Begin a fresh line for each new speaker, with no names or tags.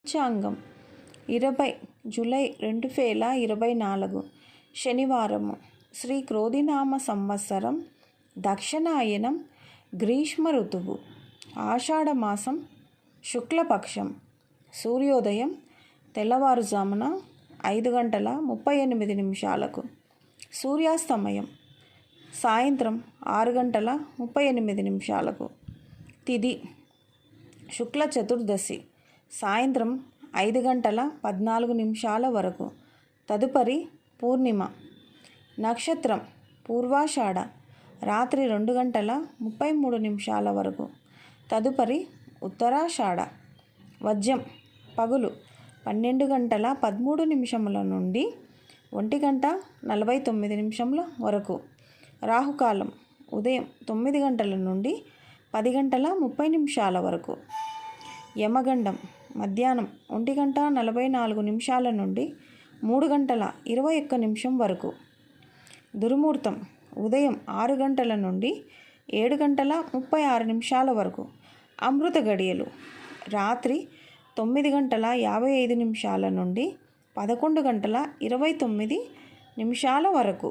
పంచాంగం 20 జూలై 2024 శనివారము. శ్రీ క్రోధినామ సంవత్సరం, దక్షిణాయనం, గ్రీష్మ ఋతువు, ఆషాఢమాసం, శుక్లపక్షం. సూర్యోదయం తెల్లవారుజామున 5:38. సూర్యాస్తమయం సాయంత్రం 6:38. తిథి శుక్ల చతుర్దశి సాయంత్రం 5:14 వరకు. తదుపరి పూర్ణిమ. నక్షత్రం పూర్వాషాఢ రాత్రి 2:33 వరకు. తదుపరి ఉత్తరాషాఢ. వజ్యం పగులు 12:13 నుండి 1:49 వరకు. రాహుకాలం ఉదయం 9 గంటల నుండి 10:30 వరకు. యమగండం మధ్యాహ్నం 1:44 నుండి 3:21 వరకు. దుర్ముహూర్తం ఉదయం 6 గంటల నుండి 7:36 వరకు. అమృత గడియలు రాత్రి 9:55 నుండి 11:29 వరకు.